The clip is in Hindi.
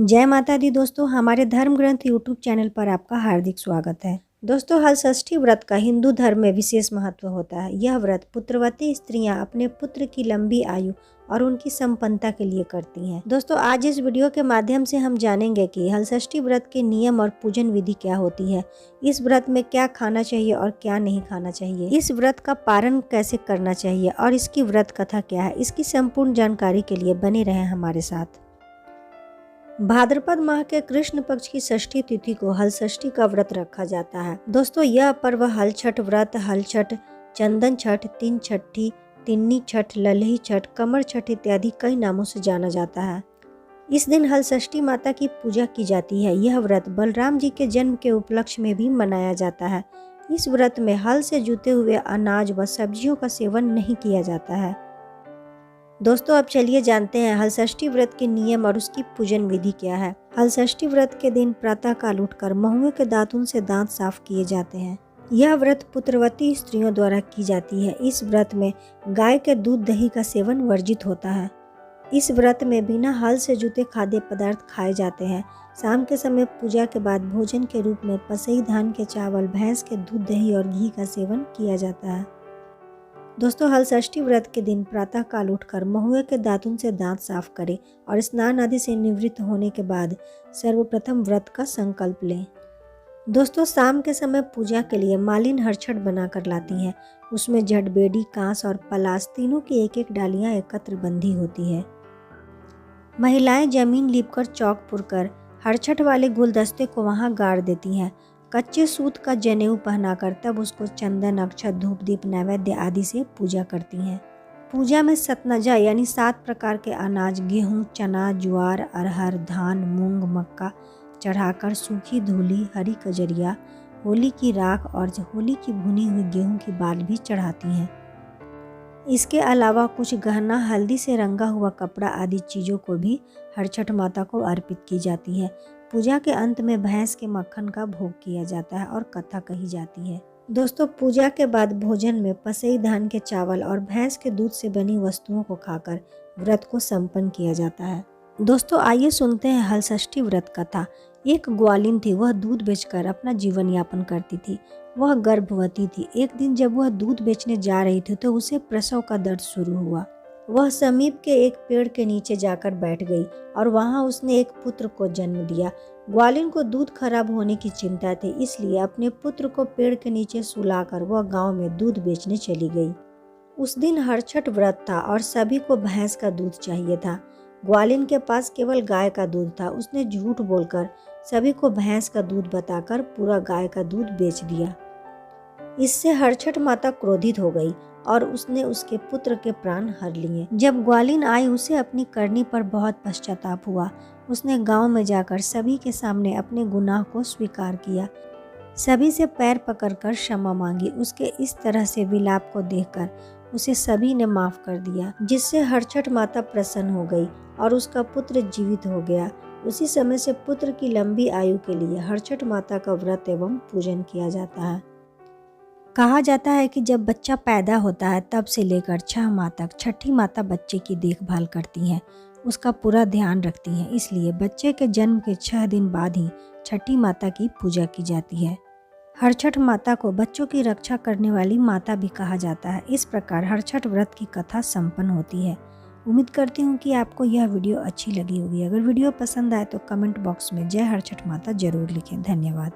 जय माता दी दोस्तों, हमारे धर्म ग्रंथ यूट्यूब चैनल पर आपका हार्दिक स्वागत है। दोस्तों, हलषष्ठी व्रत का हिंदू धर्म में विशेष महत्व होता है। यह व्रत पुत्रवती स्त्रियां अपने पुत्र की लंबी आयु और उनकी संपन्नता के लिए करती हैं। दोस्तों, आज इस वीडियो के माध्यम से हम जानेंगे कि हलषष्ठी व्रत के नियम और पूजन विधि क्या होती है, इस व्रत में क्या खाना चाहिए और क्या नहीं खाना चाहिए, इस व्रत का पारण कैसे करना चाहिए और इसकी व्रत कथा क्या है। इसकी संपूर्ण जानकारी के लिए बने रहें हमारे साथ। भाद्रपद माह के कृष्ण पक्ष की षष्ठी तिथि को हलषष्ठी का व्रत रखा जाता है। दोस्तों, यह पर्व हल छठ व्रत, हल छठ, चंदन छठ, तीन छठी, तिन्नी छठ, लल्ही छठ, कमर छठ इत्यादि कई नामों से जाना जाता है। इस दिन हलषष्ठी माता की पूजा की जाती है। यह व्रत बलराम जी के जन्म के उपलक्ष्य में भी मनाया जाता है। इस व्रत में हल से जुते हुए अनाज व सब्जियों का सेवन नहीं किया जाता है। दोस्तों, अब चलिए जानते हैं हलषष्ठी व्रत के नियम और उसकी पूजन विधि क्या है। हलषष्ठी व्रत के दिन प्रातः काल उठकर महुए के दातुन से दांत साफ किए जाते हैं। यह व्रत पुत्रवती स्त्रियों द्वारा की जाती है। इस व्रत में गाय के दूध दही का सेवन वर्जित होता है। इस व्रत में बिना हल से जुते खाद्य पदार्थ खाए जाते हैं। शाम के समय पूजा के बाद भोजन के रूप में पसई धान के चावल, भैंस के दूध दही और घी का सेवन किया जाता है। दोस्तों, हलषष्ठी व्रत के दिन प्रातः काल उठकर महुए के दातुन से दांत साफ करें और स्नान आदि से निवृत्त होने के बाद सर्वप्रथम व्रत का संकल्प लें। दोस्तों, शाम के समय पूजा के लिए मालिन हरछट बनाकर लाती हैं। उसमें जटबेडी, कांस और पलास तीनों की एक एक डालियां एकत्र बंधी होती है। महिलाएं जमीन लीपकर चौक पुरकर हरछट वाले गुलदस्ते को वहां गाड़ देती हैं। कच्चे सूत का जनेऊ पहनाकर तब उसको चंदन, अक्षत, धूप दीप, नैवेद्य आदि से पूजा करती हैं। पूजा में सतनजा यानी 7 प्रकार के अनाज, गेहूं, चना, ज्वार, अरहर, धान, मूंग, मक्का चढ़ाकर सूखी धूली, हरी कजरिया, होली की राख और होली की भुनी हुई गेहूं की बाल भी चढ़ाती हैं। इसके अलावा कुछ गहना, हल्दी से रंगा हुआ कपड़ा आदि चीज़ों को भी हरछठ माता को अर्पित की जाती है। पूजा के अंत में भैंस के मक्खन का भोग किया जाता है और कथा कही जाती है। दोस्तों, पूजा के बाद भोजन में पसई धान के चावल और भैंस के दूध से बनी वस्तुओं को खाकर व्रत को संपन्न किया जाता है। दोस्तों, आइए सुनते हैं हलषष्ठी व्रत कथा। एक ग्वालिन थी, वह दूध बेचकर अपना जीवन यापन करती थी। वह गर्भवती थी। एक दिन जब वह दूध बेचने जा रही थी तो उसे प्रसव का दर्द शुरू हुआ। वह समीप के एक पेड़ के नीचे जाकर बैठ गई और वहां उसने एक पुत्र को जन्म दिया। ग्वालिन को दूध खराब होने की चिंता थी, इसलिए अपने पुत्र को पेड़ के नीचे सुलाकर वह गांव में दूध बेचने चली गई। उस दिन हरछठ व्रत था और सभी को भैंस का दूध चाहिए था। ग्वालिन के पास केवल गाय का दूध था। उसने झूठ बोलकर सभी को भैंस का दूध बताकर पूरा गाय का दूध बेच दिया। इससे हरछठ माता क्रोधित हो गई और उसने उसके पुत्र के प्राण हर लिए। जब ग्वालिन आई, उसे अपनी करनी पर बहुत पश्चाताप हुआ। उसने गांव में जाकर सभी के सामने अपने गुनाह को स्वीकार किया। सभी से पैर पकड़कर क्षमा मांगी। उसके इस तरह से विलाप को देखकर उसे सभी ने माफ कर दिया, जिससे हरछठ माता प्रसन्न हो गई और उसका पुत्र जीवित हो गया। उसी समय से पुत्र की लंबी आयु के लिए हरछठ माता का व्रत एवं पूजन किया जाता है। कहा जाता है कि जब बच्चा पैदा होता है तब से लेकर 6 माह तक छठी माता बच्चे की देखभाल करती हैं, उसका पूरा ध्यान रखती हैं। इसलिए बच्चे के जन्म के 6 दिन बाद ही छठी माता की पूजा की जाती है। हरछठ माता को बच्चों की रक्षा करने वाली माता भी कहा जाता है। इस प्रकार हरछठ व्रत की कथा संपन्न होती है। उम्मीद करती हूँ कि आपको यह वीडियो अच्छी लगी होगी। अगर वीडियो पसंद आए तो कमेंट बॉक्स में जय हरछठ माता जरूर लिखें। धन्यवाद।